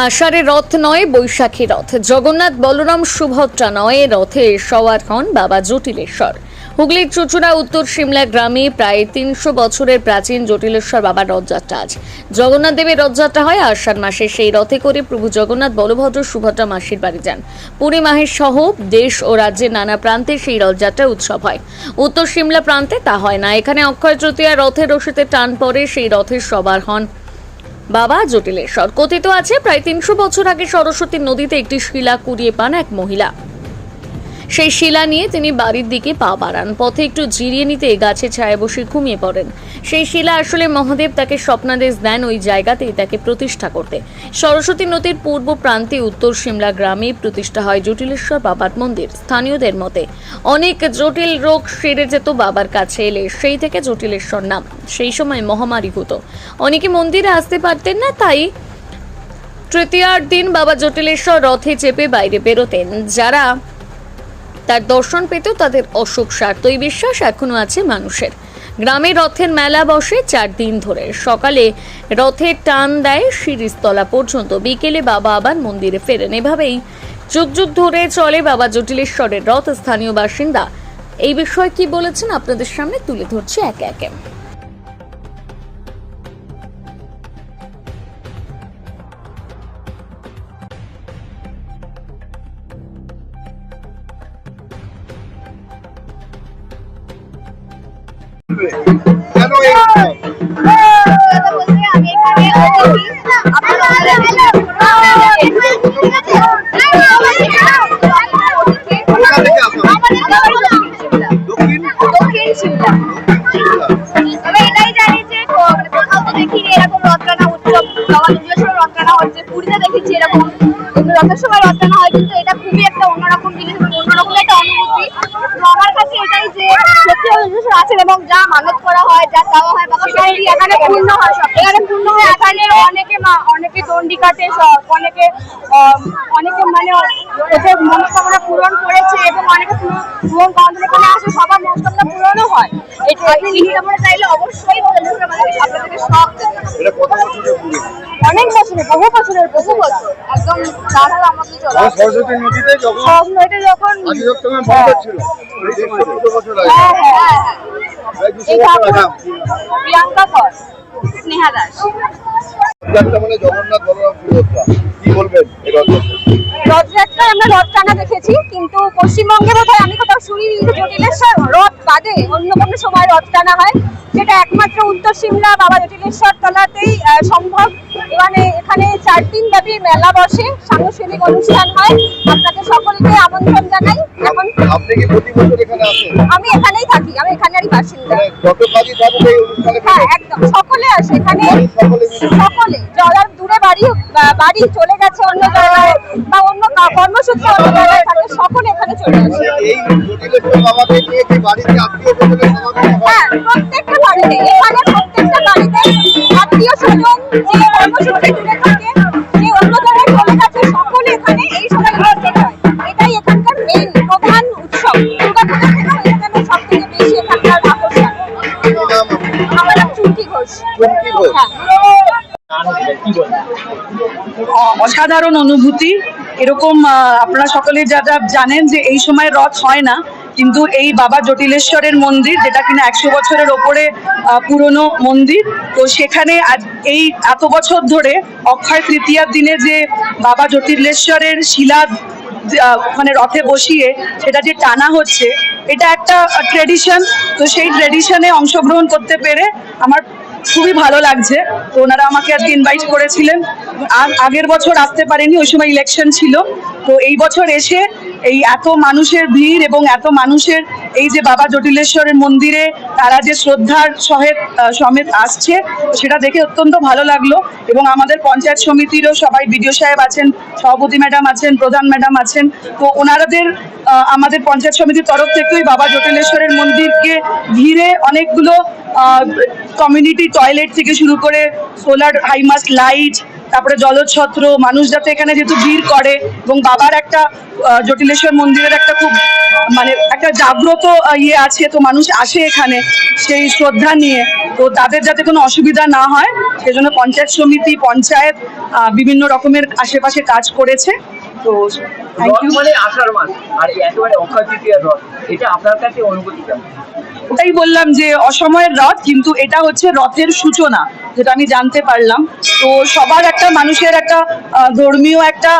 আষাঢ়ে রথ নয়, বৈশাখী রথ। জগন্নাথ বলরাম সুভদ্রা নয়, রথে সওয়ার হন বাবা জটিলেশ্বর। হুগলির চুচুড়া উত্তর সিমলা গ্রামে প্রায় 300 বছরের প্রাচীন জটিলেশ্বর বাবার রথযাত্রা আজ। জগন্নাথ দেবের রথযাত্রা হয় আষাঢ় মাসে। সেই রথে করে প্রভু জগন্নাথ বলভদ্র সুভদ্রা মাসির বাড়ি যান। পুরী মাহেশ সহ দেশ ও রাজ্যের নানা প্রান্তে সেই রথযাত্রার উৎসব হয়। উত্তর সিমলা প্রান্তে তা হয় না। এখানে অক্ষয় তৃতীয়া রথের রশিতে টান পড়ে, সেই রথের সবার হন বাবা জটিলেশ্বর। কথিত আছে প্রায় 300 বছর আগে সরস্বতী নদীতে একটি শিলা কুড়িয়ে পান এক মহিলা। সেই শিলা নিয়ে তিনি বাড়ির দিকে পা বাড়ান। পথে একটু জিরিয়ে নিতে গাছে ছায়া বসে ঘুমিয়ে পড়েন। সেই শিলা আসলে মহাদেব তাকে স্বপ্নাদেশ দেন ওই জায়গাতেই তাকে প্রতিষ্ঠা করতে। সরস্বতী নদীর পূর্ব প্রান্তে উত্তর সিমলা গ্রামে প্রতিষ্ঠা হয় জটিলেশ্বর বাবার মন্দির। স্থানীয়দের মতে অনেক জটিল রোগ সেরে যেত বাবার কাছে এলে, সেই থেকে জটিলেশ্বর নাম। সেই সময় মহামারী হতো, অনেকে মন্দিরে আসতে পারতেন না, তাই তৃতীয়ার দিন বাবা জটিলেশ্বর রথে চেপে বাইরে বেরোতেন। যারা তার দর্শন পেত তাদের অসুখ সারত, এই বিশ্বাস এখনো আছে মানুষের। গ্রামে রথের মেলা বসে 4 দিন ধরে। সকালে রথের টান দেয় শিরিষতলা পর্যন্ত, বিকেলে বাবা আবার মন্দিরে ফেরেন। এভাবেই যুগ যুগ ধরে চলে বাবা জটিলেশ্বরের রথ। স্থানীয় বাসিন্দা এই বিষয়ে কি বলেছেন আপনাদের সামনে তুলে ধরছে একে একে। কেন এই আমি এটাই জানি যে কোথাও তো দেখিনি এরকম রথ টানা উৎসব। বাবা জটিলেশ্বর রথ টানা হচ্ছে, পুরীতে দেখেছি এরকম রথের সময় রথ টানা হয়, কিন্তু এটা খুবই একটা অন্যরকম জিনিস, অন্যরকম একটা অনুভূতি। তো আমার কাছে এটাই যে সত্যি জটিলেশ্বর আছেন এবং যা মানত করা হয়, যা চাওয়া হয়, বাবা সত্যি এখানে পূর্ণ হয়। এখানে পূর্ণ হয়। এখানে অনেকে দণ্ডি কাটে, অনেকে মানে ওদের মনস্কামনা পূরণ করেছে এবং অনেকে পূরণ করার এখানে আসে, সবার মনস্কামনা পূরণও হয়। এটা আমরা চাইলে অবশ্যই আপনাদেরকে সব এটা কত বছরের পুরো? অনেক বছরের, বহু বছর একদম তারা আমাদের চলে সরস্বতী নদীতে যখন যখন বন্ধ ছিল, এই 100 বছর আগে। এই ঠাকুর প্রিয়াঙ্কা কর, স্নেহা দাস। রথযাত্রা মানে জগন্নাথ বলরাম সুভদ্রা, কি বলবেন এই রথযাত্রা? রথযাত্রায় আমরা রথ টানা দেখেছি, কিন্তু পশ্চিমবঙ্গে বোধহয় আমি কোথাও শুনি জটিলেশ্বর রথ বাদে অন্য কোনো সময় রথ টানা হয়, যেটা একমাত্র উত্তর সিমলা বাবা জটিলেশ্বর তলাতেই সম্ভব। মানে এখানে 4 দিন ব্যাপী মেলা বসে, সাংস্কৃতিক অনুষ্ঠান হয়। আপনাদের সকলকে আমন্ত্রণ জানাই। এখন আপনি কি প্রতি বছর এখানে আসেন? আমি এখানেই থাকি, আমি এখানেরই বাসিন্দা। মানে যত কাজই থাকুক এই অনুষ্ঠানে হ্যাঁ, একদম সকলে আসে এখানে, সকলে যারা দূরে বাড়ি চলে গেছে অন্য জায়গায় বা অন্য কর্মসূত্রে অন্য জায়গায় থাকে, সকলে এখানে চলে আসে। এই জটিলেশ্বর বাবাকে নিয়ে কি বাড়িতে আত্মীয় স্বজনের সমাগম হয়? হ্যাঁ, প্রত্যেকটা বাড়িতে, এখানে প্রত্যেকটা বাড়িতে আত্মীয় স্বজন যে কর্মসূত্রে দূরে থাকে, যে অন্য জায়গায় চলে গেছে, সকলে এখানে এই সময় উপস্থিত হয়। এটাই এখানকার মেইন প্রধান উৎসব। দুর্গাপূজা থেকেও এখানে সব থেকে বেশি এখানকার আকর্ষণ। কি নাম? আমার নাম চুমকি ঘোষ। চুমকি ঘোষ। হ্যাঁ। অসাধারণ অনুভূতি। এরকম আপনারা সকলে যারা জানেন যে এই সময় রথ হয় না, কিন্তু এই বাবা জটিলেশ্বরের মন্দির, যেটা কিনা 100 বছরের ওপরে পুরনো মন্দির, তো সেখানে আজ এই এত বছর ধরে অক্ষয় তৃতীয়ার দিনে যে বাবা জটিলেশ্বরের শিলা মানে রথে বসিয়ে সেটা যে টানা হচ্ছে, এটা একটা ট্রেডিশন। তো সেই ট্রেডিশনে অংশগ্রহণ করতে পেরে আমার খুবই ভালো লাগছে। তো ওনারা আমাকে আজকে ইনভাইট করেছিলেন। আগের বছর আসতে পারেনি, ওই সময় ইলেকশন ছিল। তো এই বছর এসে এই এত মানুষের ভিড় এবং এত মানুষের এই যে বাবা জটিলেশ্বরের মন্দিরে তারা যে শ্রদ্ধার সমেত আসছে, সেটা দেখে অত্যন্ত ভালো লাগলো। এবং আমাদের পঞ্চায়েত সমিতিরও সবাই, বিডিও সাহেব আছেন, সভাপতি ম্যাডাম আছেন, প্রধান ম্যাডাম আছেন, তো ওনাদের আমাদের পঞ্চায়েত সমিতির তরফ থেকেই বাবা জটিলেশ্বরের মন্দিরকে ঘিরে অনেকগুলো কমিউনিটি টয়লেট থেকে শুরু করে সোলার হাইমাস্ট লাইট, তারপরে জলছত্র, মানুষ যাতে এখানে যেহেতু ভিড় করে এবং বাবার একটা জটিলেশ্বর মন্দিরের একটা খুব মানে একটা জাগ্রত ইয়ে আছে, তো মানুষ আসে এখানে সেই শ্রদ্ধা নিয়ে। তো তাদের যাতে কোনো অসুবিধা না হয় সেজন্য পঞ্চায়েত সমিতি, পঞ্চায়েত বিভিন্ন রকমের আশেপাশে কাজ করেছে। তো থ্যাংক ইউ। মানে আষাঢ় মাস আর একেবারে অক্ষয় তৃতীয়ার রথ, এটা আপনার কাছে অনুভূতি কেমন? ওটাই বললাম যে অসময়ের রথ, কিন্তু এটা হচ্ছে রথের সূচনা, যেটা আমি জানতে পারলাম। তো সবার একটা মানুষের একটা ধর্মীয় একটা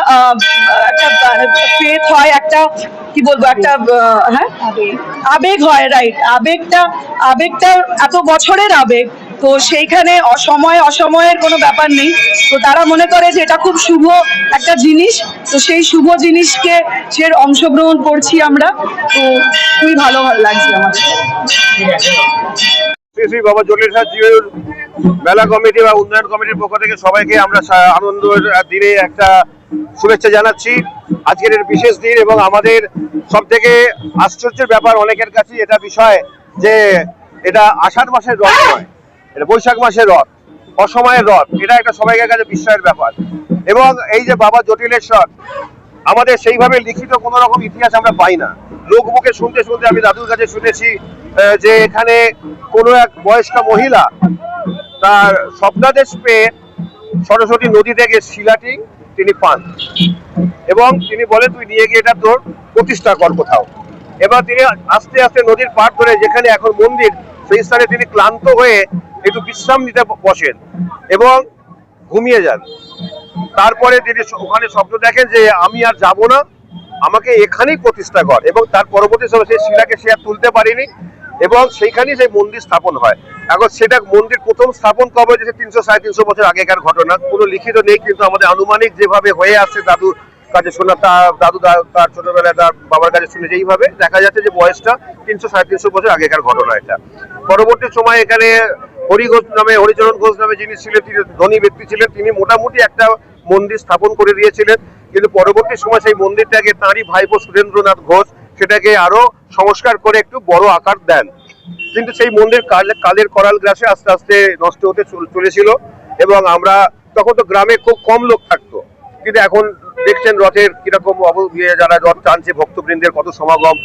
ফেথ হয়, একটা কি বলবো, একটা হ্যাঁ আবেগ হয়, রাইট। আবেগটা এত বছরের আবেগ, তো সেইখানে অসময়ের কোনো ব্যাপার নেই। তো তারা মনে করে যে এটা খুব শুভ একটা জিনিস, তো সেই শুভ জিনিসকে সে অংশগ্রহণ করছি আমরা। তো খুবই ভালো লাগছে আমার। শ্রী শ্রী বাবা জটিলেশ্বর জিউর মেলা কমিটি বা উন্নয়ন কমিটির পক্ষ থেকে সবাইকে আমরা আনন্দের দিনে একটা শুভেচ্ছা জানাচ্ছি। আজকের এর বিশেষ দিন, এবং আমাদের সব থেকে আশ্চর্যের ব্যাপার অনেকের কাছে এটা বিষয় যে এটা আষাঢ় মাসের রথ নয়, এটা বৈশাখ মাসের রথ, অসময়ের রথ। এটা একটা সবাইকার কাছে বিস্ময়ের ব্যাপার। এবং এই যে বাবা জটিলেশ্বর, আমাদের সেইভাবে লিখিত কোনো রকম ইতিহাস আমরা পাই না। লোকমুখে শুনতে শুনতে আমি দাদুর কাছে শুনেছি যে এখানে কোনো এক বয়স্কা মহিলা তার স্বপ্নাদেশ পেয়ে সরস্বতী নদী থেকে শিলাটি তিনি পান, এবং তিনি বলেন তুই নিয়ে গিয়ে এটা তোর প্রতিষ্ঠা কর কোথাও। এবার তিনি আস্তে আস্তে নদীর পাড় ধরে যেখানে এখন মন্দির, সেই স্থানে তিনি ক্লান্ত হয়ে একটু বিশ্রাম নিতে বসেন এবং ঘুমিয়ে যান। তারপরে তিনি ওখানে স্বপ্ন দেখেন যে আমি আর যাব না, আমাকে এখানেই প্রতিষ্ঠা কর। এবং তার পরবর্তী সময় সেই শিলাকে সে আর তুলতে পারেনি, এবং সেইখানেই সেই মন্দির স্থাপন হয়। এখন সেটা মন্দির প্রথম স্থাপন কবে হয়েছে 300-350 বছর আগেকার ঘটনা, কোনো লিখিত নেই, কিন্তু আমাদের আনুমানিক যেভাবে হয়ে আসছে দাদুর কাছে শোনা, দাদু তার ছোটবেলায় তার বাবার কাছে শুনে যেইভাবে দেখা যাচ্ছে যে বয়সটা 300-350 বছর আগেকার ঘটনা এটা। পরবর্তী সময় এখানে হরিচরণ ঘোষ নামে যিনি ছিলেন, তিনি ধনী ব্যক্তি ছিলেন, তিনি মোটামুটি একটা মন্দির স্থাপন করে দিয়েছিলেন। কিন্তু পরবর্তী সময় সেই মন্দিরটাকে তাঁরই ভাইপো সুরেন্দ্রনাথ ঘোষ সেটাকে আরো সংস্কার করে একটু বড় আকার দেন। কিন্তু সেই মন্দির কালের করাল গ্রাসে আস্তে আস্তে নষ্ট হতে চলেছিল, এবং আমরা তখন তো গ্রামে খুব কম লোক থাকতো, কিন্তু এখন দেখছেন রথের কিরকম যারা রথ টানছে, ভক্তবৃন্দের কত সমাগম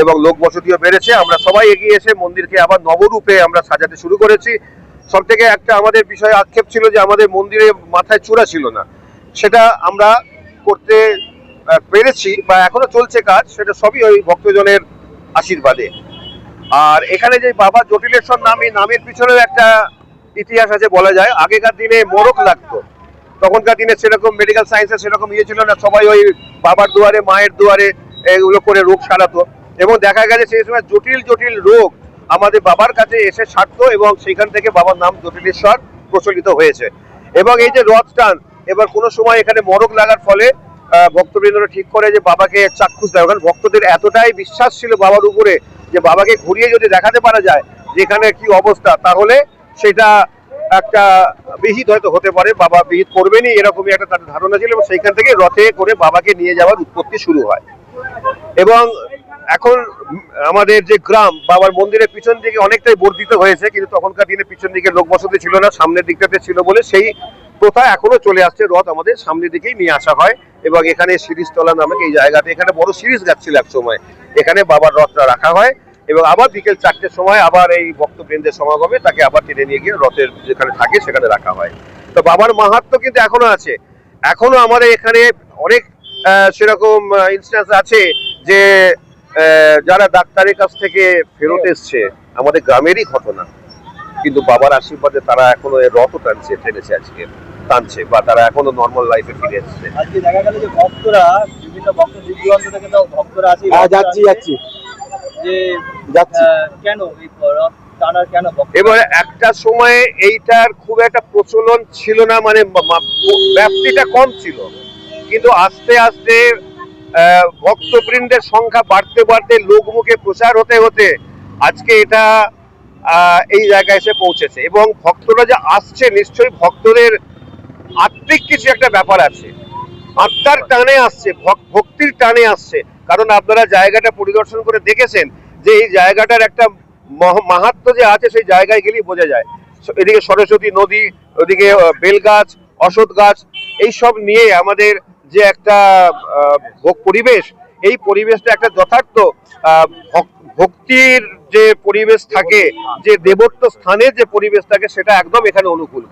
এবং লোক বসতিও বেড়েছে। আমরা সবাই এগিয়ে এসে মন্দিরকে আবার নবরূপে আমরা সাজাতে শুরু করেছি। সব থেকে একটা আমাদের বিষয়ে আক্ষেপ ছিল যে আমাদের মন্দিরে মাথায় চূড়া ছিল না, সেটা আমরা করতে পেরেছি বা এখনো চলছে কাজ, সেটা সবই ওই ভক্তজনের আশীর্বাদে। আর এখানে যে বাবা জটিলেশ্বর নামের পিছনেও একটা ইতিহাস আছে বলা যায়। আগেকার দিনে মরক লাগতো, তখনকার দিনে সেরকম মেডিকেল সায়েন্সের সেরকম ইয়ে ছিল না, সবাই ওই বাবার দুয়ারে মায়ের দুয়ারে এগুলো করে রোগ সারাতো, এবং দেখা গেছে সেই সময় জটিল জটিল রোগ আমাদের বাবার কাছে এসে সারতো, এবং সেইখান থেকে বাবার নাম জটিলেশ্বর প্রচলিত হয়েছে। এবং এই যে রথ টান, এবার কোনো সময় এখানে মরক লাগার ফলে ভক্তবৃন্দরা ঠিক করে যে বাবাকে চাক্ষুষ দেয়। কারণ ভক্তদের এতটাই বিশ্বাস ছিল বাবার উপরে যে বাবাকে ঘুরিয়ে যদি দেখাতে পারা যায় যেখানে কি অবস্থা, তাহলে সেটা একটা বিহিত হয়তো হতে পারে, বাবা বিহিত করবেনই এরকমই একটা তাদের ধারণা ছিল, এবং সেইখান থেকে রথে করে বাবাকে নিয়ে যাওয়ার উৎপত্তি শুরু হয়। এবং এখন আমাদের যে গ্রাম বাবার মন্দিরের পিছন দিকে অনেকটাই বর্ধিত হয়েছে, কিন্তু তখনকার দিনে পিছন দিকে লোক বসতি ছিল না, সামনের দিকটাতে ছিল বলে সেই প্রথা এখনো চলে আসছে। রথ আমাদের সামনের দিকেই নিয়ে আসা হয়, এবং এখানে শিরিষতলা নামক এই জায়গাতে এখানে বড় শিরিষ গাছ ছিল এক সময়, এখানে বাবার রথটা রাখা হয়, এবং আবার বিকেল 4টের সময় আবার এই ভক্তবৃন্দের সমাগমে তাকে আবার টেনে নিয়ে গিয়ে রথের যেখানে থাকে সেখানে রাখা হয়। তো বাবার মাহাত্ম্য কিন্তু এখনো আছে। এখনো আমাদের এখানে অনেক সেরকম ইনস্ট্যান্স আছে যে যারা ডাক্তারের কাছ থেকে ফেরত এসছে, আমাদের গ্রামেরই ঘটনা, কিন্তু বাবার আশীর্বাদে তারা এখনো রথ টেনেছে আজকে টানছে, বা তারা এখনো নর্মাল লাইফে ফিরে এসছে। আজকে দেখা গেল যে ভক্তরা বিভিন্ন ভক্ত দূর থেকে তো ভক্তরা আছে, যাচ্ছি যে কেন এই রথ টানার কেন? এবারে একটা সময়ে এইটার খুব একটা প্রচলন ছিল না, মানে ব্যাপ্তিটা কম ছিল, কিন্তু আস্তে আস্তে ভক্তবৃন্দের সংখ্যা বাড়তে বাড়তে লোকমুখে প্রচার হতে হতে আজকে এটা এই জায়গায় এসে পৌঁছেছে। এবং ভক্তরা যে আসছে, নিশ্চয়ই ভক্তদের আত্মিক কিছু একটা ব্যাপার আছে, আত্মার টানে আসছে, ভক্তির টানে আসছে। কারণ আপনারা জায়গাটা পরিদর্শন করে দেখেছেন যে এই জায়গাটার একটা মাহাত্ম্য যে আছে, সেই জায়গায় গেলেই বোঝা যায়। এদিকে সরস্বতী নদী, ওদিকে বেলগাছ, অশ্বত্থ গাছ, এইসব নিয়ে আমাদের যে একটা পরিবেশ, এই পরিবেশটা একটা যথার্থ ভক্তির যে পরিবেশ থাকে, যে দেবত্ব স্থানের যে পরিবেশ থাকে, সেটা একদম এখানে অনুকূল।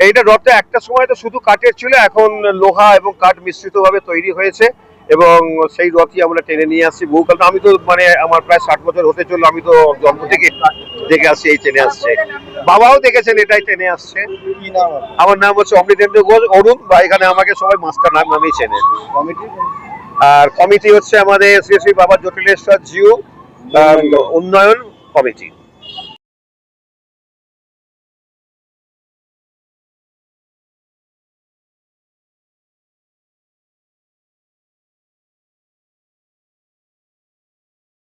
এইটা রথটা একটা সময় তো শুধু কাঠের ছিল, এখন লোহা এবং কাঠ মিশ্রিত ভাবে তৈরি হয়েছে এবং সেই রথই আমরা টেনে নিয়ে আসছি বহুকাল। আমি তো মানে আমার প্রায় 60 বছর হতে চললো, আমি তো জন্ম থেকে দেখে আসছি এই টেনে আসছে। বাবাও দেখেছেন এটাই টেনে আসছে। আমার নাম হচ্ছে অমৃতেন্দ্র ঘোষ অরুণ, বা এখানে আমাকে সবাই মাস্টার নামেই চেনে। আর কমিটি হচ্ছে আমাদের শ্রী শ্রী বাবা জটিলেশ্বর জিউ উন্নয়ন কমিটি।